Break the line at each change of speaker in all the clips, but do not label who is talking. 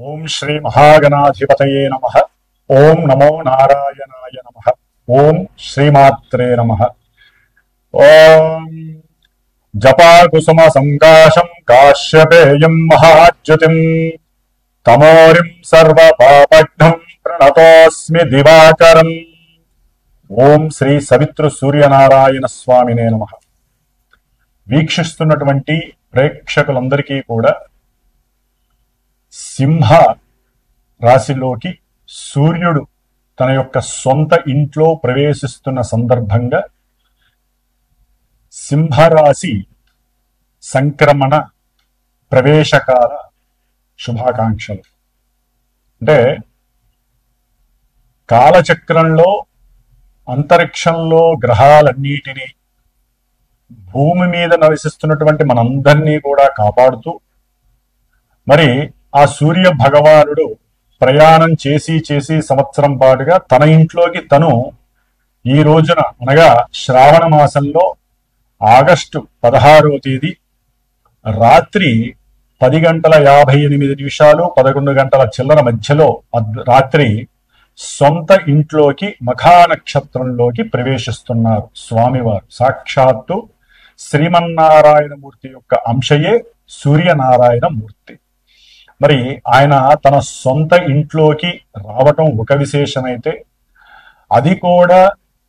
ఓం శ్రీ మహాగణాధిపతయే నమః. ఓం నమో నారాయణాయ నమః. ఓం శ్రీమాత్రే నమః. ఓం జపాకుసుమ సంకాశం కాశ్యపేయం మహాజ్యుతిం తమోరిం సర్వపాపఘ్నం ప్రణతోస్మి దివాకరం. ఓం శ్రీ సవితృ సూర్యనారాయణ స్వామినే నమః. వీక్షిస్తున్నటువంటి ప్రేక్షకులందరికీ కూడా సింహ రాశిలోకి సూర్యుడు తన యొక్క సొంత ఇంట్లో ప్రవేశిస్తున్న సందర్భంగా సింహరాశి సంక్రమణ ప్రవేశకాల శుభాకాంక్షలు. అంటే కాలచక్రంలో అంతరిక్షంలో గ్రహాలన్నిటినీ భూమి మీద నివసిస్తున్నటువంటి మనందరినీ కూడా కాపాడుతూ మరి ఆ సూర్య భగవానుడు ప్రయాణం చేసి సంవత్సరం పాటుగా తన ఇంట్లోకి తను ఈ రోజున అనగా శ్రావణ మాసంలో ఆగస్టు 16వ తేదీ రాత్రి 10:58 11 గంటల చిల్లర మధ్యలో రాత్రి సొంత ఇంట్లోకి మఖా నక్షత్రంలోకి ప్రవేశిస్తున్నారు స్వామివారు. సాక్షాత్తు శ్రీమన్నారాయణమూర్తి యొక్క అంశయే సూర్యనారాయణ మూర్తి. మరి ఆయన తన సొంత ఇంట్లోకి రావటం ఒక విశేషమైతే, అది కూడా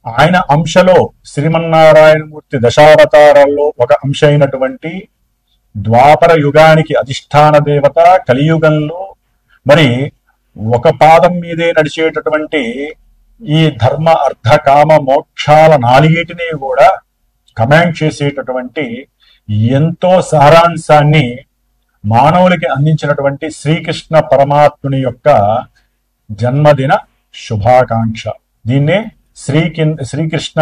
ఆయన అంశలో శ్రీమన్నారాయణమూర్తి దశావతారాల్లో ఒక అంశ అయినటువంటి ద్వాపర యుగానికి అధిష్టాన దేవత కలియుగంలో మరి ఒక పాదం మీదే నడిచేటటువంటి ఈ ధర్మ అర్థ కామ మోక్షాల నాలుగిటిని కూడా కమాండ్ చేసేటటువంటి ఎంతో సారాంశాన్ని మానవులకి అందించినటువంటి శ్రీకృష్ణ పరమాత్ముని యొక్క జన్మదిన శుభాకాంక్ష. దీన్నే శ్రీకృష్ణ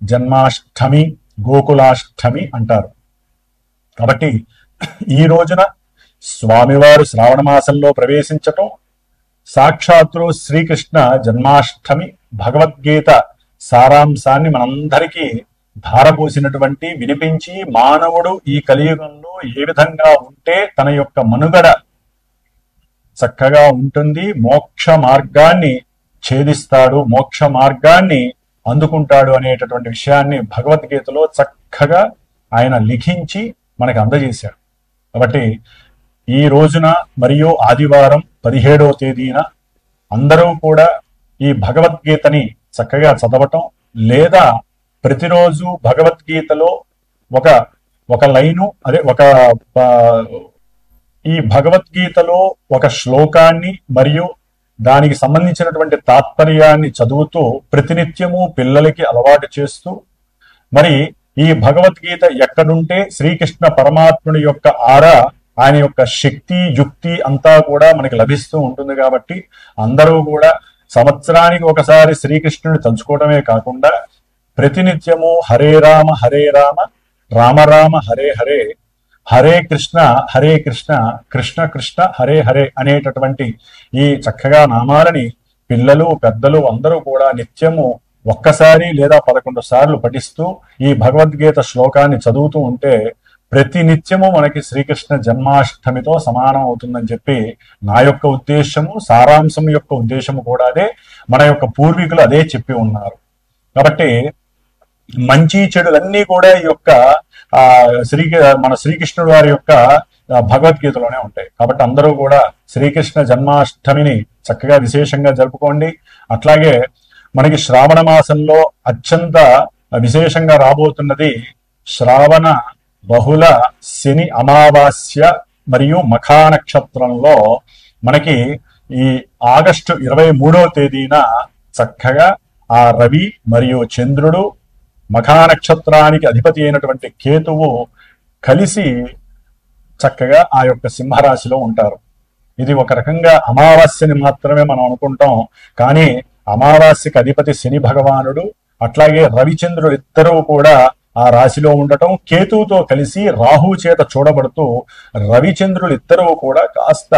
జన్మాష్టమి, గోకులాష్టమి అంటారు. కాబట్టి ఈ రోజున స్వామివారు శ్రావణ మాసంలో ప్రవేశించటం, సాక్షాత్తు శ్రీకృష్ణ జన్మాష్టమి భగవద్గీత సారాంశాన్ని మనందరికీ ధారపోసినటువంటి వినిపించి మానవుడు ఈ కలియుగంలో ఏ విధంగా ఉంటే తన యొక్క మనుగడ చక్కగా ఉంటుంది, మోక్ష మార్గాన్ని ఛేదిస్తాడు, మోక్ష మార్గాన్ని అందుకుంటాడు అనేటటువంటి విషయాన్ని భగవద్గీతలో చక్కగా ఆయన లిఖించి మనకు అందజేశాడు. కాబట్టి ఈ రోజున మరియు ఆదివారం 17వ తేదీన అందరూ కూడా ఈ భగవద్గీతని చక్కగా చదవటం, లేదా ప్రతిరోజు భగవద్గీతలో ఒక లైను అదే ఈ భగవద్గీతలో ఒక శ్లోకాన్ని మరియు దానికి సంబంధించినటువంటి తాత్పర్యాన్ని చదువుతూ ప్రతినిత్యము పిల్లలకి అలవాటు చేస్తూ, మరి ఈ భగవద్గీత ఎక్కడుంటే శ్రీకృష్ణ పరమాత్ముని యొక్క ఆరా, ఆయన యొక్క శక్తి యుక్తి అంతా కూడా మనకి లభిస్తూ ఉంటుంది. కాబట్టి అందరూ కూడా సంవత్సరానికి ఒకసారి శ్రీకృష్ణుని తలుచుకోవడమే కాకుండా ప్రతినిత్యము హరే రామ రామ రామ హరే హరే, హరే కృష్ణ కృష్ణ కృష్ణ హరే హరే అనేటటువంటి ఈ చక్కగా నామాలని పిల్లలు పెద్దలు అందరూ కూడా నిత్యము ఒక్కసారి లేదా 11 సార్లు పఠిస్తూ ఈ భగవద్గీత శ్లోకాన్ని చదువుతూ ఉంటే ప్రతి నిత్యము మనకి శ్రీకృష్ణ జన్మాష్టమితో సమానం అవుతుందని చెప్పి నా యొక్క ఉద్దేశము, సారాంశం యొక్క ఉద్దేశము కూడా అదే. మన యొక్క పూర్వీకులు అదే చెప్పి ఉన్నారు. కాబట్టి మంచి చెడులన్నీ కూడా ఈ యొక్క మన శ్రీకృష్ణుడు వారి యొక్క భగవద్గీతలోనే ఉంటాయి. కాబట్టి అందరూ కూడా శ్రీకృష్ణ జన్మాష్టమిని చక్కగా విశేషంగా జరుపుకోండి. అట్లాగే మనకి శ్రావణ మాసంలో అత్యంత విశేషంగా రాబోతున్నది శ్రావణ బహుళ శని అమావాస్య మరియు మఖా నక్షత్రంలో మనకి ఈ ఆగస్టు 23వ తేదీన చక్కగా ఆ రవి మరియు చంద్రుడు మఖా నక్షత్రానికి అధిపతి అయినటువంటి కేతువు కలిసి చక్కగా ఆ యొక్క సింహరాశిలో ఉంటారు. ఇది ఒక రకంగా అమావాస్యని మాత్రమే మనం అనుకుంటాం, కానీ అమావాస్యకి అధిపతి శని భగవానుడు, అట్లాగే రవిచంద్రుడు ఇద్దరూ కూడా ఆ రాశిలో ఉండటం, కేతువుతో కలిసి రాహు చేత చూడబడుతూ రవిచంద్రులు ఇద్దరూ కూడా కాస్త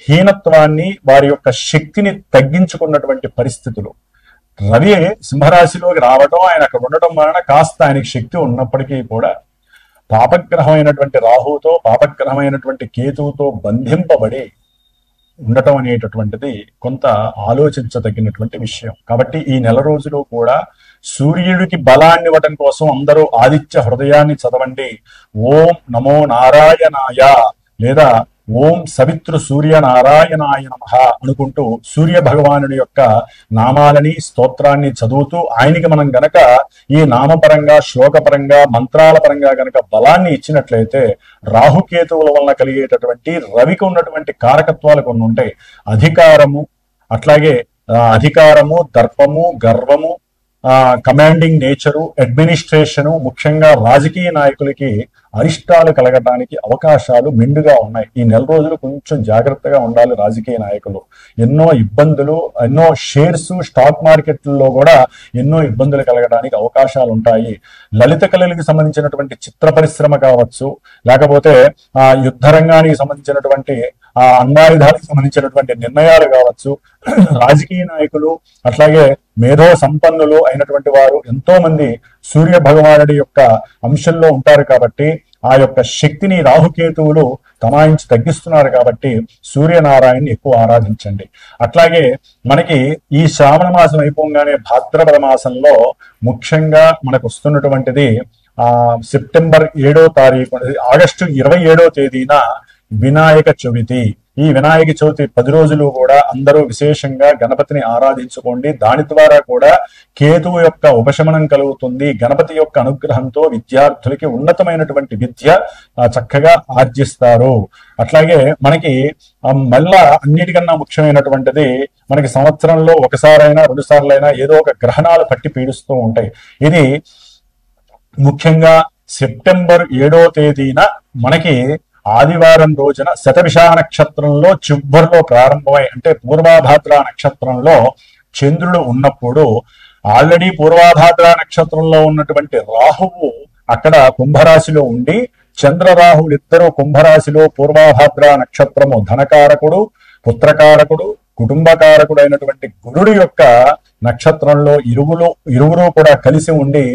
హీనత్వాన్ని, వారి యొక్క శక్తిని తగ్గించుకున్నటువంటి పరిస్థితులు. రవి సింహరాశిలోకి రావటం, ఆయన అక్కడ ఉండటం వలన కాస్త ఆయనకి శక్తి ఉన్నప్పటికీ కూడా పాపగ్రహమైనటువంటి రాహుతో, పాపగ్రహమైనటువంటి కేతువుతో బంధింపబడి ఉండటం అనేటటువంటిది కొంత ఆలోచించదగినటువంటి విషయం. కాబట్టి ఈ నెల రోజులు కూడా సూర్యుడికి బలాన్ని ఇవ్వటం కోసం అందరూ ఆదిత్య హృదయాన్ని చదవండి. ఓం నమో నారాయణాయ లేదా ఓం సవితృ సూర్య నారాయణాయ నమః అనుకుంటూ సూర్య భగవానుడి యొక్క నామాలని స్తోత్రాన్ని చదువుతూ ఆయనకి మనం గనక ఈ నామపరంగా శ్లోకపరంగా మంత్రాల పరంగా గనక బలాన్ని ఇచ్చినట్లయితే రాహుకేతువుల వలన కలిగేటటువంటి రవికి ఉన్నటువంటి కారకత్వాలు కొన్ని ఉంటాయి. అధికారము, అట్లాగే అధికారము, దర్పము, గర్వము, కమాండింగ్ నేచరు, అడ్మినిస్ట్రేషను, ముఖ్యంగా రాజకీయ నాయకులకి అరిష్టాలు కలగడానికి అవకాశాలు మెండుగా ఉన్నాయి. ఈ నెల రోజులు కొంచెం జాగ్రత్తగా ఉండాలి రాజకీయ నాయకులు. ఎన్నో ఇబ్బందులు, ఎన్నో షేర్స్ స్టాక్ మార్కెట్లలో కూడా ఎన్నో ఇబ్బందులు కలగడానికి అవకాశాలు ఉంటాయి. లలిత కళలకు సంబంధించినటువంటి చిత్ర పరిశ్రమ కావచ్చు, లేకపోతే యుద్ధ రంగానికి సంబంధించినటువంటి అణ్వాయుధాలకు సంబంధించినటువంటి నిర్ణయాలు కావచ్చు, రాజకీయ నాయకులు అట్లాగే మేధో సంపన్నులు అయినటువంటి వారు ఎంతో మంది సూర్య భగవానుడి యొక్క అంశంలో ఉంటారు. కాబట్టి ఆ యొక్క శక్తిని రాహుకేతువులు తమాయించి తగ్గిస్తున్నారు. కాబట్టి సూర్యనారాయణని ఎక్కువ ఆరాధించండి. అట్లాగే మనకి ఈ శ్రావణ మాసం అయిపోగానే భాద్రపద మాసంలో ముఖ్యంగా మనకు వస్తున్నటువంటిది సెప్టెంబర్ 7వ తారీఖు, ఆగస్టు 27వ తేదీన వినాయక చవితి. ఈ వినాయక చవితి 10 రోజులు కూడా అందరూ విశేషంగా గణపతిని ఆరాధించుకోండి. దాని ద్వారా కూడా కేతువు యొక్క ఉపశమనం కలుగుతుంది. గణపతి యొక్క అనుగ్రహంతో విద్యార్థులకి ఉన్నతమైనటువంటి విద్య చక్కగా ఆర్జిస్తారు. అట్లాగే మనకి మళ్ళా అన్నిటికన్నా ముఖ్యమైనటువంటిది మనకి సంవత్సరంలో ఒకసారైనా 2 సార్లైనా ఏదో ఒక గ్రహణాలు పట్టి పీడిస్తూ ఉంటాయి. ఇది ముఖ్యంగా సెప్టెంబర్ 7వ తేదీన మనకి ఆదివారం రోజున శతభిష నక్షత్రంలో చివరిలో ప్రారంభమై, అంటే పూర్వాభాద్ర నక్షత్రంలో చంద్రుడు ఉన్నప్పుడు ఆల్రెడీ పూర్వాభాద్ర నక్షత్రంలో ఉన్నటువంటి రాహువు అక్కడ కుంభరాశిలో ఉండి, చంద్రరాహువులు ఇద్దరు కుంభరాశిలో పూర్వాభాద్ర నక్షత్రము ధనకారకుడు, పుత్రకారకుడు, కుటుంబకారకుడు అయినటువంటి గురుడు యొక్క నక్షత్రంలో ఇరువురు కూడా కలిసి ఉండి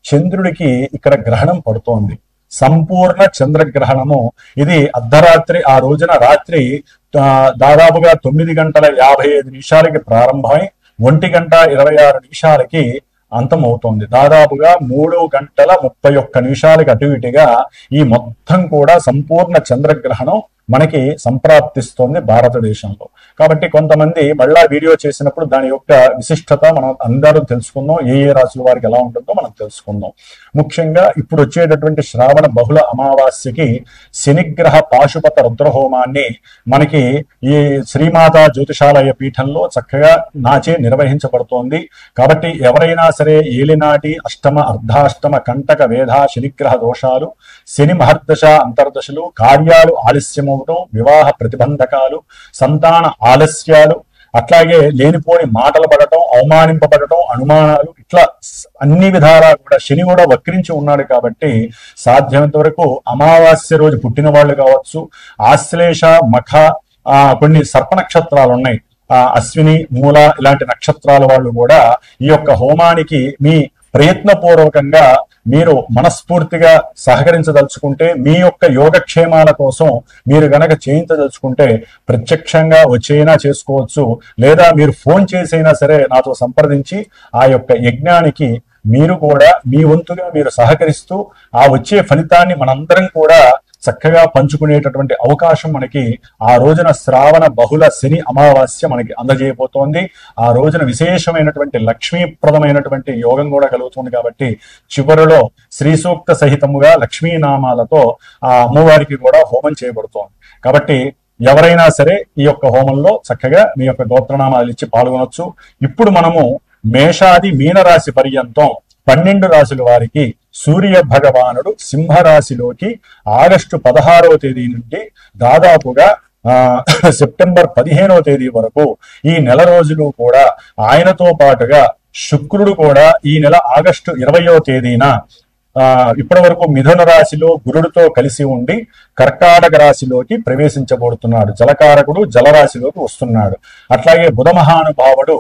చంద్రుడికి ఇక్కడ గ్రహణం పడుతోంది. సంపూర్ణ చంద్రగ్రహణము. ఇది అర్ధరాత్రి ఆ రోజున రాత్రి దాదాపుగా 9:55 ప్రారంభమై 1:26 అంతమవుతోంది. దాదాపుగా 3:31 అటు ఇటుగా ఈ మొత్తం కూడా సంపూర్ణ చంద్రగ్రహణం మనకి సంప్రాప్తిస్తోంది భారతదేశంలో. కాబట్టి కొంతమంది మళ్ళా వీడియో చేసినప్పుడు దాని యొక్క విశిష్టత మనం అందరూ తెలుసుకుందాం. ఏ రాశుల వారికి ఎలా ఉంటుందో మనం తెలుసుకుందాం. ముఖ్యంగా ఇప్పుడు వచ్చేటటువంటి శ్రావణ బహుళ అమావాస్యకి శనిగ్రహ పాశుపత రుద్రహోమాన్ని మనకి ఈ శ్రీమాతా జ్యోతిషాలయ పీఠంలో చక్కగా నాచే నిర్వహించబడుతోంది. కాబట్టి ఎవరైనా సరే ఏలినాటి అష్టమ, అర్ధాష్టమ, కంటక, వేధ, శనిగ్రహ దోషాలు, శని మహర్దశ అంతర్దశలు, కార్యాలు ఆలస్యమవటం, వివాహ ప్రతిబంధకాలు, సంతాన ఆలస్యాలు, అట్లాగే లేనిపోని మాటలు పడటం, అవమానింపబడటం, అనుమానాలు, ఇట్లా అన్ని విధాలా కూడా శని కూడా వక్రించి ఉన్నాడు. కాబట్టి సాధ్యమైనంత వరకు అమావాస్య రోజు పుట్టిన వాళ్ళు కావచ్చు, ఆశ్లేష, మఖ, కొన్ని సర్ప నక్షత్రాలు ఉన్నాయి, అశ్విని, మూల ఇలాంటి నక్షత్రాల వాళ్ళు కూడా ఈ యొక్క హోమానికి మీ ప్రయత్నపూర్వకంగా మీరు మనస్ఫూర్తిగా సహకరించదలుచుకుంటే, మీ యొక్క యోగక్షేమాల కోసం మీరు గనక చేయించదలుచుకుంటే ప్రత్యక్షంగా వచ్చైనా చేసుకోవచ్చు, లేదా మీరు ఫోన్ చేసైనా సరే నాతో సంప్రదించి ఆ యొక్క యజ్ఞానికి మీరు కూడా మీ వంతుగా మీరు సహకరిస్తూ ఆ వచ్చే ఫలితాన్ని మనందరం కూడా చక్కగా పంచుకునేటటువంటి అవకాశం మనకి ఆ రోజున శ్రావణ బహుళ శని అమావాస్య మనకి అందజేయబోతోంది. ఆ రోజున విశేషమైనటువంటి లక్ష్మీప్రదమైనటువంటి యోగం కూడా కలుగుతుంది. కాబట్టి చివరిలో శ్రీ సూక్త సహితముగా లక్ష్మీనామాలతో ఆ అమ్మవారికి కూడా హోమం చేయబడుతోంది. కాబట్టి ఎవరైనా సరే ఈ యొక్క హోమంలో చక్కగా మీ యొక్క గోత్రనామాలు ఇచ్చి పాల్గొనొచ్చు. ఇప్పుడు మనము మేషాది మీనరాశి పర్యంతం 12 రాశుల వారికి సూర్య భగవానుడు సింహరాశిలోకి ఆగస్టు 16వ తేదీ నుండి దాదాపుగా సెప్టెంబర్ 15వ తేదీ వరకు ఈ నెల రోజులు కూడా ఆయనతో పాటుగా శుక్రుడు కూడా ఈ నెల ఆగస్టు 20వ తేదీన ఇప్పటి వరకు మిథున రాశిలో గురుడితో కలిసి ఉండి కర్కాటక రాశిలోకి ప్రవేశించబోతున్నాడు. జలకారకుడు జలరాశిలోకి వస్తున్నాడు. అట్లాగే బుధ మహానుభావుడు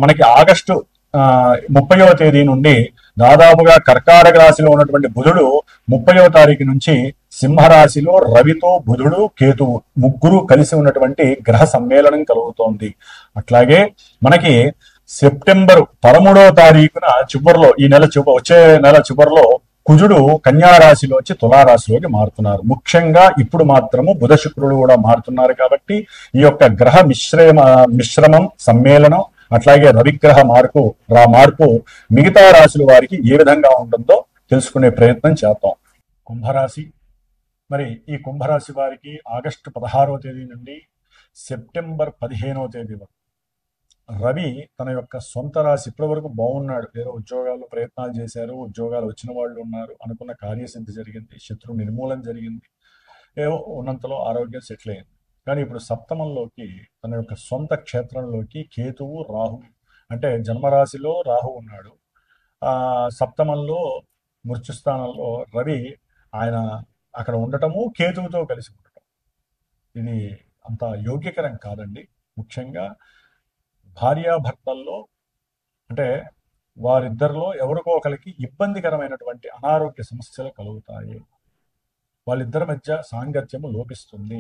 మనకి ఆగస్టు 30వ తేదీ నుండి దాదాపుగా కర్కాటక రాశిలో ఉన్నటువంటి బుధుడు 30వ తారీఖు నుంచి సింహరాశిలో రవితో బుధుడు కేతువు ముగ్గురు కలిసి ఉన్నటువంటి గ్రహ సమ్మేళనం కలుగుతోంది. అట్లాగే మనకి సెప్టెంబర్ 13వ తారీఖున చివరిలో ఈ నెల వచ్చే నెల చివరిలో కుజుడు కన్యా రాశిలోంచి తులారాశిలోకి మారుతున్నారు. ముఖ్యంగా ఇప్పుడు మాత్రము బుధ శుక్రుడు కూడా మారుతున్నారు కాబట్టి ఈ యొక్క గ్రహ మిశ్రమం సమ్మేళనం అట్లాగే రవిగ్రహ మార్పు మిగతా రాశుల వారికి ఏ విధంగా ఉంటుందో తెలుసుకునే ప్రయత్నం చేద్దాం. కుంభరాశి. మరి ఈ కుంభరాశి వారికి ఆగస్టు 16వ తేదీ నుండి సెప్టెంబర్ 15వ తేదీ వరకు రవి తన యొక్క సొంత రాశి ఇప్పటి వరకు బాగున్నాడు, ఏదో ఉద్యోగాల్లో ప్రయత్నాలు చేశారు, ఉద్యోగాలు వచ్చిన వాళ్ళు ఉన్నారు, అనుకున్న కార్యసిద్ధి జరిగింది, శత్రు నిర్మూలన జరిగింది, ఏవో ఉన్నంతలో ఆరోగ్యం సెటిల్ అయింది. కానీ ఇప్పుడు సప్తమంలోకి తన యొక్క సొంత క్షేత్రంలోకి కేతువు రాహు అంటే జన్మరాశిలో రాహు ఉన్నాడు, సప్తమంలో మృత్యుస్థానంలో రవి ఆయన అక్కడ ఉండటము కేతువుతో కలిసి ఉండటం ఇది అంత యోగ్యకరం కాదండి. ముఖ్యంగా భార్యాభర్తల్లో అంటే వారిద్దరిలో ఎవరికో ఒకరికి ఇబ్బందికరమైనటువంటి అనారోగ్య సమస్యలు కలుగుతాయి, వాళ్ళిద్దరి మధ్య సాంగత్యము లోపిస్తుంది,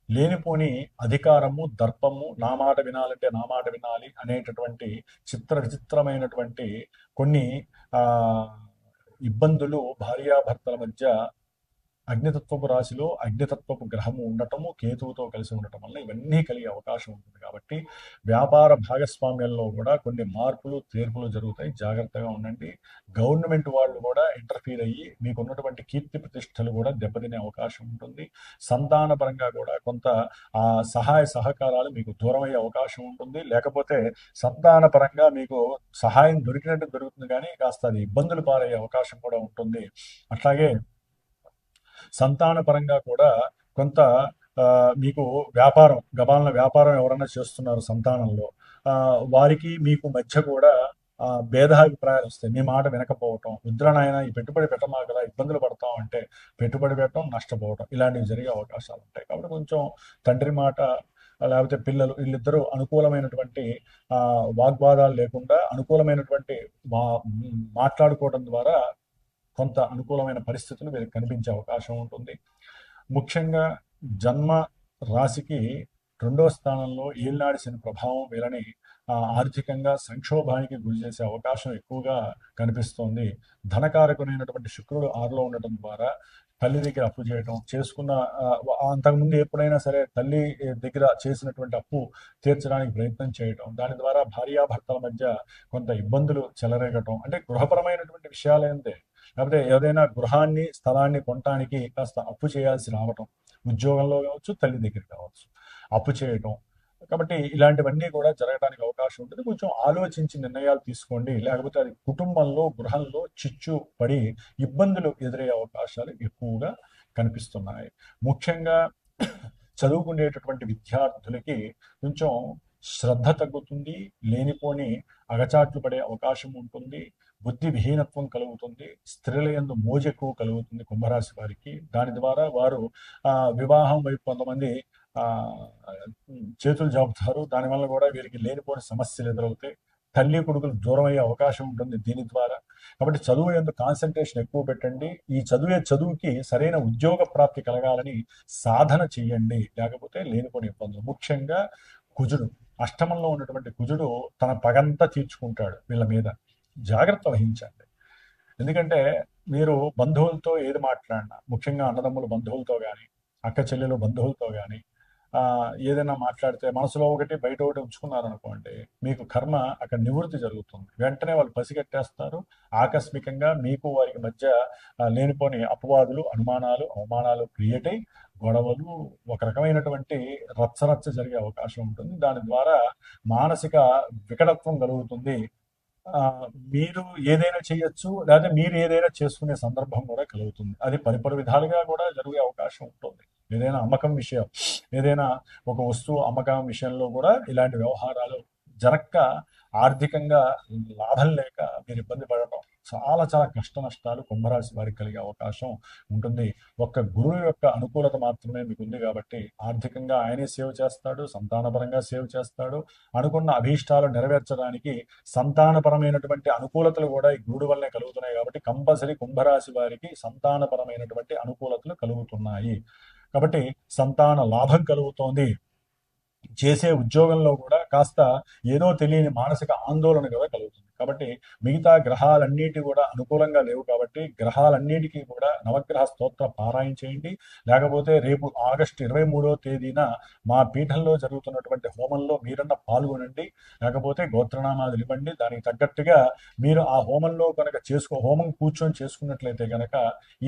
లేనిపోని అధికారము దర్పము నా మాట వినాలంటే నా మాట వినాలి అనేటటువంటి విచిత్రమైనటువంటి కొన్ని ఇబ్బందులు భార్యాభర్తల మధ్య అగ్నితత్వపు రాశిలో అగ్నితత్వపు గ్రహము ఉండటము కేతువుతో కలిసి ఉండటం వల్ల ఇవన్నీ కలిగే అవకాశం ఉంటుంది. కాబట్టి వ్యాపార భాగస్వామ్యంలో కూడా కొన్ని మార్పులు చేర్పులు జరుగుతాయి, జాగ్రత్తగా ఉండండి. గవర్నమెంట్ వాళ్ళు కూడా ఇంటర్ఫీర్ అయ్యి మీకు ఉన్నటువంటి కీర్తి ప్రతిష్టలు కూడా దెబ్బతినే అవకాశం ఉంటుంది. సంతాన పరంగా కూడా కొంత సహాయ సహకారాలు మీకు దూరం అయ్యే అవకాశం ఉంటుంది, లేకపోతే సంతాన పరంగా మీకు సహాయం దొరికినట్టు దొరుకుతుంది కానీ కాస్త అది ఇబ్బందులు పాలయ్యే అవకాశం కూడా ఉంటుంది. అట్లాగే సంతాన పరంగా కూడా కొంత మీకు గబాలన వ్యాపారం ఎవరైనా చేస్తున్నారు సంతానంలో వారికి మీకు మధ్య కూడా భేదాభిప్రాయాలు వస్తాయి. మీ మాట వినకపోవటం, వద్దులనైనా ఈ పెట్టుబడి పెట్టమా కదా ఇబ్బందులు పడతాం అంటే పెట్టుబడి పెట్టడం నష్టపోవటం ఇలాంటివి జరిగే అవకాశాలు ఉంటాయి. కాబట్టి కొంచెం తండ్రి మాట లేకపోతే పిల్లలు వీళ్ళిద్దరూ అనుకూలమైనటువంటి వాగ్వాదాలు లేకుండా అనుకూలమైనటువంటి మాట్లాడుకోవడం ద్వారా కొంత అనుకూలమైన పరిస్థితులు వీరికి కనిపించే అవకాశం ఉంటుంది. ముఖ్యంగా జన్మ రాశికి 2వ స్థానంలో ఏలినాడి శని ప్రభావం వీళ్ళని ఆర్థికంగా సంక్షోభానికి గురి చేసే అవకాశం ఎక్కువగా కనిపిస్తోంది. ధనకారకునైనటువంటి శుక్రుడు 6లో ఉండటం ద్వారా తల్లి దగ్గర అప్పు చేయటం, చేసుకున్న అంతకుముందు ఎప్పుడైనా సరే తల్లి దగ్గర చేసినటువంటి అప్పు తీర్చడానికి ప్రయత్నం చేయటం, దాని ద్వారా భార్యాభర్తల మధ్య కొంత ఇబ్బందులు చెలరేగటం, అంటే గృహపరమైనటువంటి విషయాలైతే లేకపోతే ఏదైనా గృహాన్ని స్థలాన్ని కొనటానికి కాస్త అప్పు చేయాల్సి రావటం, ఉద్యోగంలో కావచ్చు తల్లి దగ్గర కావచ్చు అప్పు చేయటం. కాబట్టి ఇలాంటివన్నీ కూడా జరగడానికి అవకాశం ఉంటుంది. కొంచెం ఆలోచించి నిర్ణయాలు తీసుకోండి, లేకపోతే అది కుటుంబంలో గృహంలో చిచ్చు పడి ఇబ్బందులు ఎదురయ్యే అవకాశాలు ఎక్కువగా కనిపిస్తున్నాయి. ముఖ్యంగా చదువుకునేటటువంటి విద్యార్థులకి కొంచెం శ్రద్ధ తగ్గుతుంది, లేనిపోని అగచాట్లు పడే అవకాశం ఉంటుంది, బుద్ధి విహీనత్వం కలుగుతుంది, స్త్రీల యందు మోజు ఎక్కువ కలుగుతుంది కుంభరాశి వారికి. దాని ద్వారా వారు వివాహం వైపు కొంతమంది చేతులు జాపుతారు, దానివల్ల కూడా వీరికి లేనిపోని సమస్యలు ఎదురవుతాయి, తల్లి కొడుకులు దూరం అయ్యే అవకాశం ఉంటుంది దీని ద్వారా. కాబట్టి చదువు యందు కాన్సన్ట్రేషన్ ఎక్కువ పెట్టండి, ఈ చదువుకి సరైన ఉద్యోగ ప్రాప్తి కలగాలని సాధన చెయ్యండి, లేకపోతే లేనిపోని ఇబ్బందులు. ముఖ్యంగా కుజుడు అష్టమంలో ఉన్నటువంటి కుజుడు తన పగంతా తీర్చుకుంటాడు వీళ్ళ మీద, జాగ్రత్త వహించండి. ఎందుకంటే మీరు బంధువులతో ఏది మాట్లాడినా, ముఖ్యంగా అన్నదమ్ముల బంధువులతో కానీ అక్క చెల్లెలు బంధువులతో కానీ ఏదైనా మాట్లాడితే మనసులో ఒకటి బయట ఒకటి ఉంచుకున్నారనుకోండి, మీకు కర్మ అక్కడ నివృత్తి జరుగుతుంది. వెంటనే వాళ్ళు పసిగట్టేస్తారు, ఆకస్మికంగా మీకు వారికి మధ్య లేనిపోని అపవాదులు అనుమానాలు అవమానాలు క్రియేట్ అయ్యి గొడవలు ఒక రకమైనటువంటి రచ్చరచ్చ జరిగే అవకాశం ఉంటుంది. దాని ద్వారా మానసిక వికటత్వం కలుగుతుంది. మీరు ఏదైనా చేయొచ్చు, లేదా మీరు ఏదైనా చేసుకునే సందర్భం కూడా కలుగుతుంది. అది పరిపరి విధాలుగా కూడా జరిగే అవకాశం ఉంటుంది. ఏదైనా అమ్మకం విషయం, ఏదైనా ఒక వస్తువు అమ్మకం విషయంలో కూడా ఇలాంటి వ్యవహారాలు జరక్క ఆర్థికంగా లాభం లేక మీరు ఇబ్బంది పడటం, చాలా చాలా కష్ట నష్టాలు కుంభరాశి వారికి కలిగే అవకాశం ఉంటుంది. ఒక్క గురువు యొక్క అనుకూలత మాత్రమే మీకు ఉంది కాబట్టి ఆర్థికంగా ఆయనే సేవ్ చేస్తాడు, సంతానపరంగా సేవ్ చేస్తాడు. అనుకున్న అభీష్టాలు నెరవేర్చడానికి సంతానపరమైనటువంటి అనుకూలతలు కూడా ఈ గురుడు వల్లనే కలుగుతున్నాయి కాబట్టి కంపల్సరీ కుంభరాశి వారికి సంతానపరమైనటువంటి అనుకూలతలు కలుగుతున్నాయి. కాబట్టి సంతాన లాభం కలుగుతోంది. చేసే ఉద్యోగంలో కూడా కాస్త ఏదో తెలియని మానసిక ఆందోళన కూడా కలుగుతుంది. కాబట్టి మిగతా గ్రహాలన్నిటి కూడా అనుకూలంగా లేవు కాబట్టి గ్రహాలన్నిటికీ కూడా నవగ్రహ స్తోత్ర పారాయణ చేయండి. లేకపోతే రేపు ఆగస్టు 23వ తేదీన మా పీఠంలో జరుగుతున్నటువంటి హోమంలో మీరన్న పాల్గొనండి. లేకపోతే గోత్రనామాదులు ఇవ్వండి. దానికి తగ్గట్టుగా మీరు ఆ హోమంలో కనుక హోమం కూర్చొని చేసుకున్నట్లయితే కనుక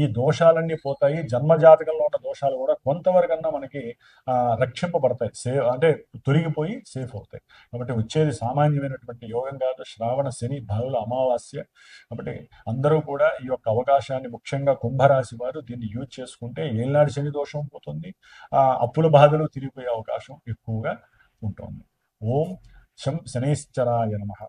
ఈ దోషాలన్నీ పోతాయి. జన్మజాతకంలో ఉన్న దోషాలు కూడా కొంతవరకన్నా మనకి రక్షింపబడతాయి, అంటే తొలగిపోయి సేఫ్ అవుతాయి. కాబట్టి వచ్చేది సామాన్యమైనటువంటి యోగం కాదు. శ్రావణ శని బహుళ అమావాస్య. కాబట్టి అందరూ కూడా ఈ యొక్క అవకాశాన్ని, ముఖ్యంగా కుంభరాశి వారు దీన్ని యూజ్ చేసుకుంటే ఏళ్ళనాటి శని దోషం పోతుంది, అప్పుల బాధలు తిరిగిపోయే అవకాశం ఎక్కువగా ఉంటుంది. ఓం శం శనైశ్చరాయ నమః.